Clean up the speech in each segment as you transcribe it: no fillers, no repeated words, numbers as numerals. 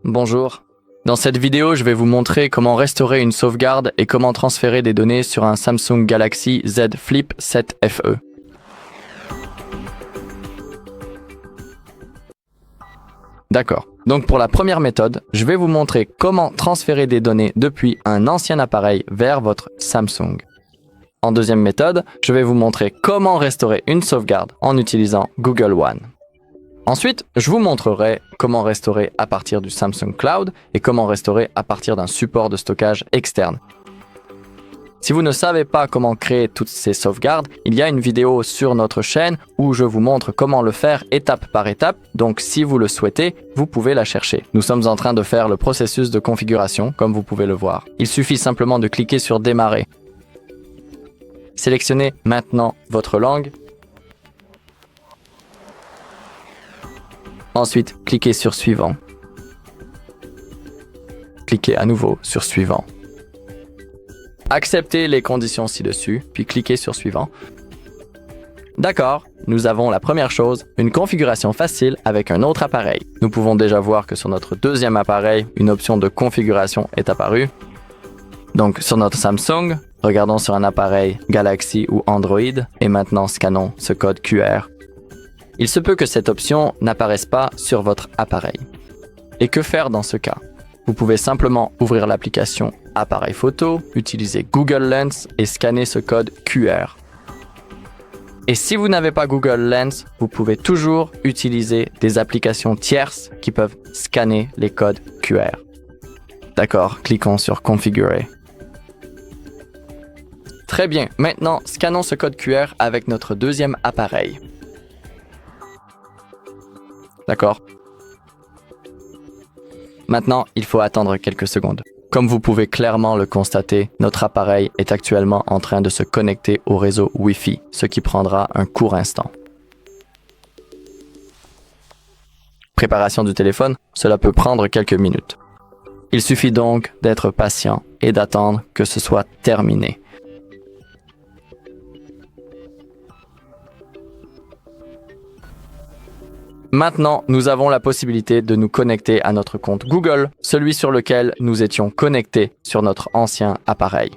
Bonjour. Dans cette vidéo, je vais vous montrer comment restaurer une sauvegarde et comment transférer des données sur un Samsung Galaxy Z Flip 7 FE. D'accord. Donc pour la première méthode, je vais vous montrer comment transférer des données depuis un ancien appareil vers votre Samsung. En deuxième méthode, je vais vous montrer comment restaurer une sauvegarde en utilisant Google One. Ensuite, je vous montrerai comment restaurer à partir du Samsung Cloud et comment restaurer à partir d'un support de stockage externe. Si vous ne savez pas comment créer toutes ces sauvegardes, il y a une vidéo sur notre chaîne où je vous montre comment le faire étape par étape, donc si vous le souhaitez, vous pouvez la chercher. Nous sommes en train de faire le processus de configuration, comme vous pouvez le voir. Il suffit simplement de cliquer sur Démarrer. Sélectionnez maintenant votre langue. Ensuite, cliquez sur Suivant. Cliquez à nouveau sur Suivant. Acceptez les conditions ci-dessus, puis cliquez sur Suivant. D'accord, nous avons la première chose, une configuration facile avec un autre appareil. Nous pouvons déjà voir que sur notre deuxième appareil, une option de configuration est apparue. Donc sur notre Samsung, regardons sur un appareil Galaxy ou Android et maintenant scannons ce code QR. Il se peut que cette option n'apparaisse pas sur votre appareil. Et que faire dans ce cas? Vous pouvez simplement ouvrir l'application Appareil photo, utiliser Google Lens et scanner ce code QR. Et si vous n'avez pas Google Lens, vous pouvez toujours utiliser des applications tierces qui peuvent scanner les codes QR. D'accord, cliquons sur Configurer. Très bien, maintenant scannons ce code QR avec notre deuxième appareil. D'accord. Maintenant, il faut attendre quelques secondes. Comme vous pouvez clairement le constater, notre appareil est actuellement en train de se connecter au réseau Wi-Fi, ce qui prendra un court instant. Préparation du téléphone, cela peut prendre quelques minutes. Il suffit donc d'être patient et d'attendre que ce soit terminé. Maintenant, nous avons la possibilité de nous connecter à notre compte Google, celui sur lequel nous étions connectés sur notre ancien appareil.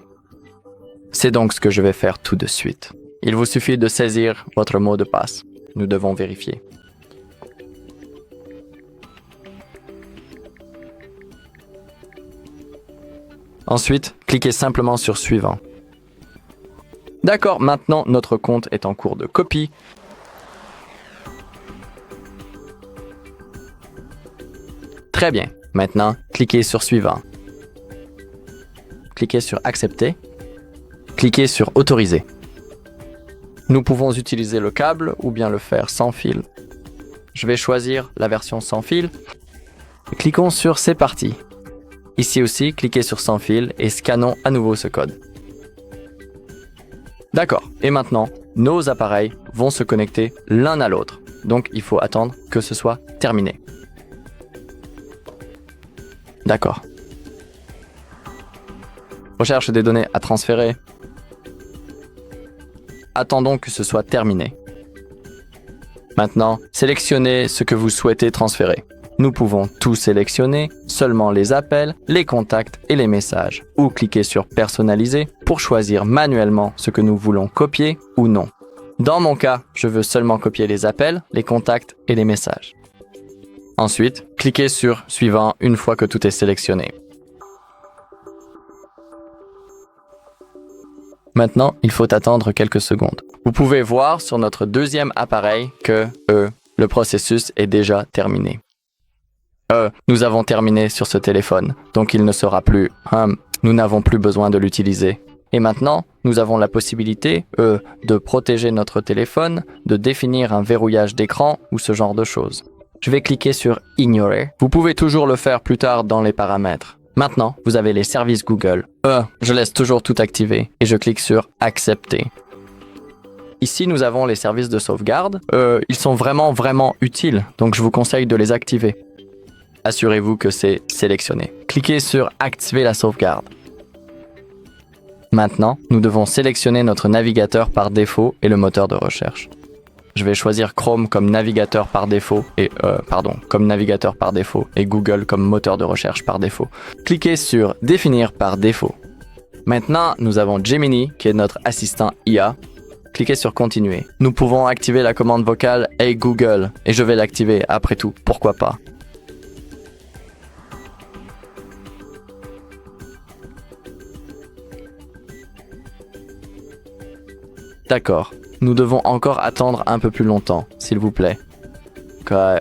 C'est donc ce que je vais faire tout de suite. Il vous suffit de saisir votre mot de passe. Nous devons vérifier. Ensuite, cliquez simplement sur Suivant. D'accord, maintenant notre compte est en cours de copie. Très bien. Maintenant, cliquez sur Suivant. Cliquez sur Accepter. Cliquez sur Autoriser. Nous pouvons utiliser le câble ou bien le faire sans fil. Je vais choisir la version sans fil. Cliquons sur C'est parti. Ici aussi, cliquez sur Sans fil et scannons à nouveau ce code. D'accord. Et maintenant, nos appareils vont se connecter l'un à l'autre. Donc, il faut attendre que ce soit terminé. D'accord. Recherche des données à transférer. Attendons que ce soit terminé. Maintenant, sélectionnez ce que vous souhaitez transférer. Nous pouvons tout sélectionner, seulement les appels, les contacts et les messages. Ou cliquer sur Personnaliser pour choisir manuellement ce que nous voulons copier ou non. Dans mon cas, je veux seulement copier les appels, les contacts et les messages. Ensuite, cliquez sur Suivant une fois que tout est sélectionné. Maintenant, il faut attendre quelques secondes. Vous pouvez voir sur notre deuxième appareil que le processus est déjà terminé. Nous avons terminé sur ce téléphone, donc il ne sera plus. Nous n'avons plus besoin de l'utiliser. Et maintenant, nous avons la possibilité, de protéger notre téléphone, de définir un verrouillage d'écran ou ce genre de choses. Je vais cliquer sur Ignorer. Vous pouvez toujours le faire plus tard dans les paramètres. Maintenant, vous avez les services Google. Je laisse toujours tout activé et je clique sur Accepter. Ici, nous avons les services de sauvegarde. Ils sont vraiment utiles, donc je vous conseille de les activer. Assurez-vous que c'est sélectionné. Cliquez sur Activer la sauvegarde. Maintenant, nous devons sélectionner notre navigateur par défaut et le moteur de recherche. je vais choisir Chrome comme navigateur par défaut et Google comme moteur de recherche par défaut. Cliquez sur Définir par défaut. Maintenant, nous avons Gemini qui est notre assistant IA. Cliquez sur Continuer. Nous pouvons activer la commande vocale Hey Google et je vais l'activer après tout, pourquoi pas. D'accord. Nous devons encore attendre un peu plus longtemps, s'il vous plaît. Okay.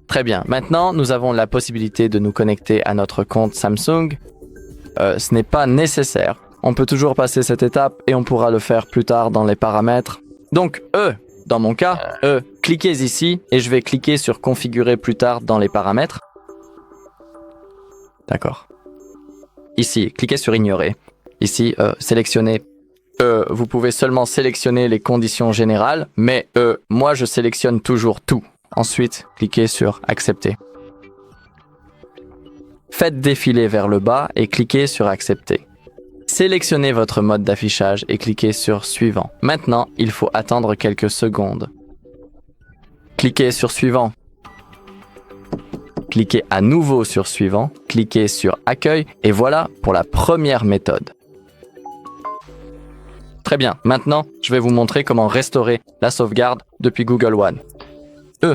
Très bien. Maintenant, nous avons la possibilité de nous connecter à notre compte Samsung. Ce n'est pas nécessaire. On peut toujours passer cette étape et on pourra le faire plus tard dans les paramètres. Donc, dans mon cas, cliquez ici et je vais cliquer sur configurer plus tard dans les paramètres. D'accord. Ici, cliquez sur ignorer. Ici, sélectionnez. Vous pouvez seulement sélectionner les conditions générales, mais moi je sélectionne toujours tout. Ensuite, cliquez sur accepter. Faites défiler vers le bas et cliquez sur accepter. Sélectionnez votre mode d'affichage et cliquez sur Suivant. Maintenant, il faut attendre quelques secondes. Cliquez sur Suivant. Cliquez à nouveau sur Suivant, cliquez sur Accueil et voilà pour la première méthode. Très bien, maintenant, je vais vous montrer comment restaurer la sauvegarde depuis Google One.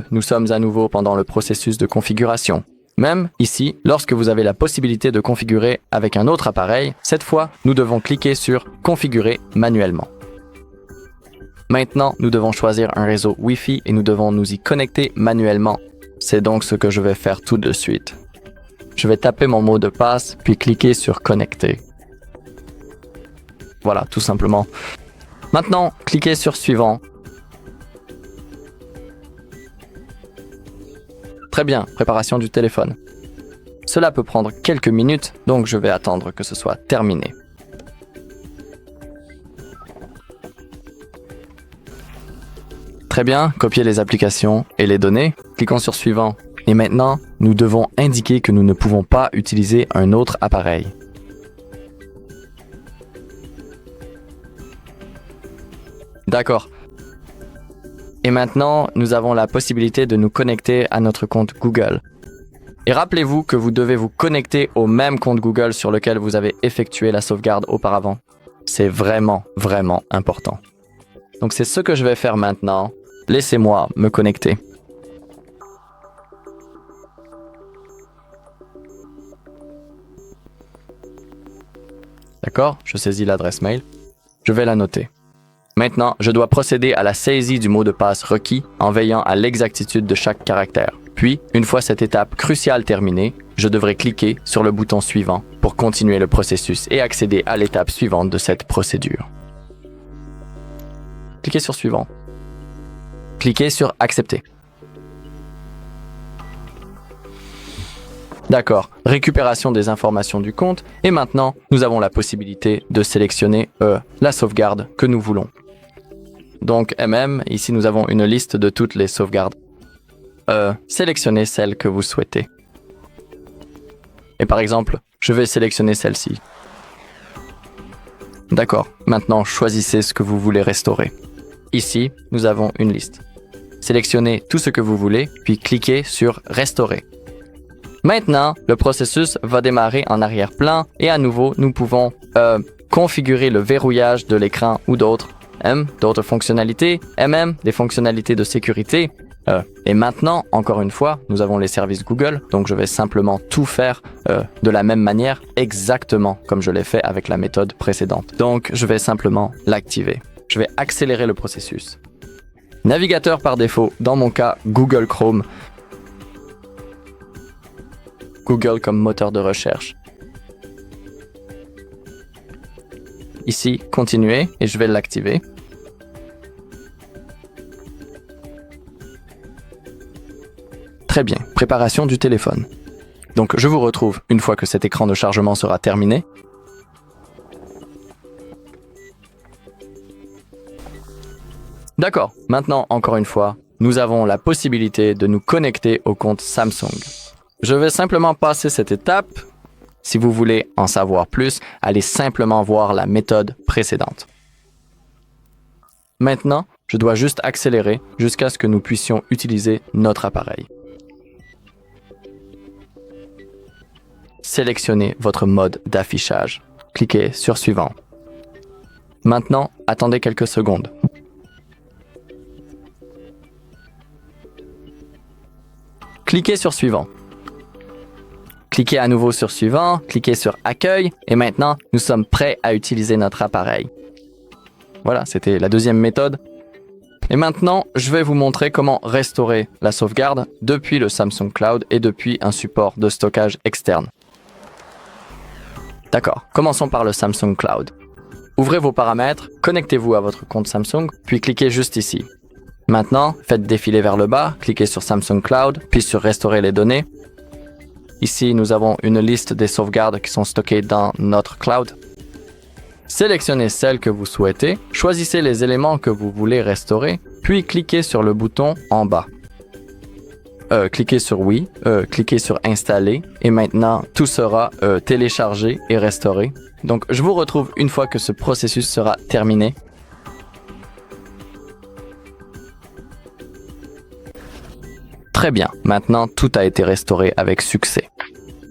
Nous sommes à nouveau pendant le processus de configuration. Même ici, lorsque vous avez la possibilité de configurer avec un autre appareil, cette fois, nous devons cliquer sur Configurer manuellement. Maintenant, nous devons choisir un réseau Wi-Fi et nous devons nous y connecter manuellement. C'est donc ce que je vais faire tout de suite. Je vais taper mon mot de passe, puis cliquer sur Connecter. Voilà, tout simplement. Maintenant, cliquez sur Suivant. Très bien, préparation du téléphone. Cela peut prendre quelques minutes, donc je vais attendre que ce soit terminé. Très bien, copier les applications et les données. Cliquons sur Suivant. Et maintenant, nous devons indiquer que nous ne pouvons pas utiliser un autre appareil. D'accord. Et maintenant, nous avons la possibilité de nous connecter à notre compte Google. Et rappelez-vous que vous devez vous connecter au même compte Google sur lequel vous avez effectué la sauvegarde auparavant. C'est vraiment, vraiment important. Donc c'est ce que je vais faire maintenant. Laissez-moi me connecter. D'accord, je saisis l'adresse mail. Je vais la noter. Maintenant, je dois procéder à la saisie du mot de passe requis en veillant à l'exactitude de chaque caractère. Puis, une fois cette étape cruciale terminée, je devrai cliquer sur le bouton suivant pour continuer le processus et accéder à l'étape suivante de cette procédure. Cliquez sur Suivant. Cliquez sur Accepter. D'accord, récupération des informations du compte et maintenant, nous avons la possibilité de sélectionner la sauvegarde que nous voulons. Donc ici nous avons une liste de toutes les sauvegardes. Sélectionnez celle que vous souhaitez. Et par exemple, je vais sélectionner celle-ci. D'accord, maintenant choisissez ce que vous voulez restaurer. Ici, nous avons une liste. Sélectionnez tout ce que vous voulez, puis cliquez sur Restaurer. Maintenant, le processus va démarrer en arrière-plan et à nouveau, nous pouvons configurer le verrouillage de l'écran ou d'autres fonctionnalités, des fonctionnalités de sécurité. Et maintenant, encore une fois, nous avons les services Google, donc je vais simplement tout faire de la même manière, exactement comme je l'ai fait avec la méthode précédente. Donc, je vais simplement l'activer. Je vais accélérer le processus. Navigateur par défaut, dans mon cas, Google Chrome. Google comme moteur de recherche. Ici, continuer, et je vais l'activer. Très bien, préparation du téléphone. Donc je vous retrouve une fois que cet écran de chargement sera terminé. D'accord, maintenant, encore une fois, nous avons la possibilité de nous connecter au compte Samsung. Je vais simplement passer cette étape. Si vous voulez en savoir plus, allez simplement voir la méthode précédente. Maintenant, je dois juste accélérer jusqu'à ce que nous puissions utiliser notre appareil. Sélectionnez votre mode d'affichage. Cliquez sur Suivant. Maintenant, attendez quelques secondes. Cliquez sur Suivant. Cliquez à nouveau sur Suivant, cliquez sur Accueil et maintenant, nous sommes prêts à utiliser notre appareil. Voilà, c'était la deuxième méthode. Et maintenant, je vais vous montrer comment restaurer la sauvegarde depuis le Samsung Cloud et depuis un support de stockage externe. D'accord, commençons par le Samsung Cloud. Ouvrez vos paramètres, connectez-vous à votre compte Samsung, puis cliquez juste ici. Maintenant, faites défiler vers le bas, cliquez sur Samsung Cloud, puis sur Restaurer les données. Ici, nous avons une liste des sauvegardes qui sont stockées dans notre cloud. Sélectionnez celle que vous souhaitez, choisissez les éléments que vous voulez restaurer, puis cliquez sur le bouton en bas. Cliquez sur Oui, cliquez sur Installer, et maintenant, tout sera téléchargé et restauré. Donc, je vous retrouve une fois que ce processus sera terminé. Très bien, maintenant tout a été restauré avec succès.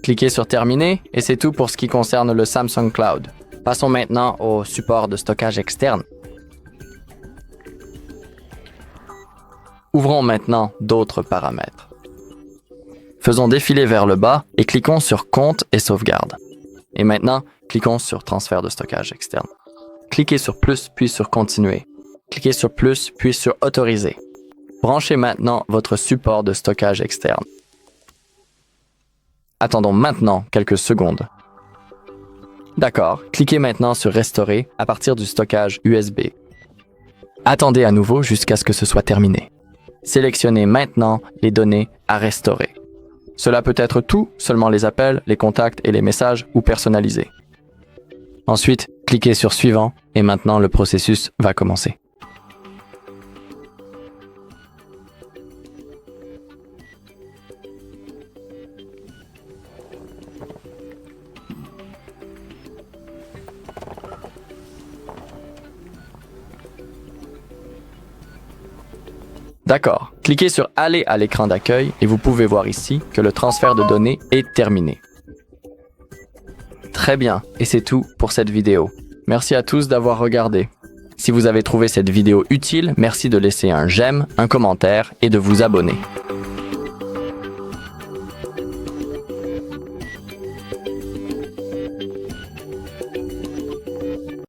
Cliquez sur Terminer et c'est tout pour ce qui concerne le Samsung Cloud. Passons maintenant au support de stockage externe. Ouvrons maintenant d'autres paramètres. Faisons défiler vers le bas et cliquons sur Compte et Sauvegarde. Et maintenant, cliquons sur Transfert de stockage externe. Cliquez sur Plus puis sur Continuer. Cliquez sur Plus puis sur Autoriser. Branchez maintenant votre support de stockage externe. Attendons maintenant quelques secondes. D'accord, cliquez maintenant sur Restaurer à partir du stockage USB. Attendez à nouveau jusqu'à ce que ce soit terminé. Sélectionnez maintenant les données à restaurer. Cela peut être tout, seulement les appels, les contacts et les messages ou personnalisés. Ensuite, cliquez sur Suivant et maintenant le processus va commencer. D'accord, cliquez sur Aller à l'écran d'accueil et vous pouvez voir ici que le transfert de données est terminé. Très bien, et c'est tout pour cette vidéo. Merci à tous d'avoir regardé. Si vous avez trouvé cette vidéo utile, merci de laisser un j'aime, un commentaire et de vous abonner.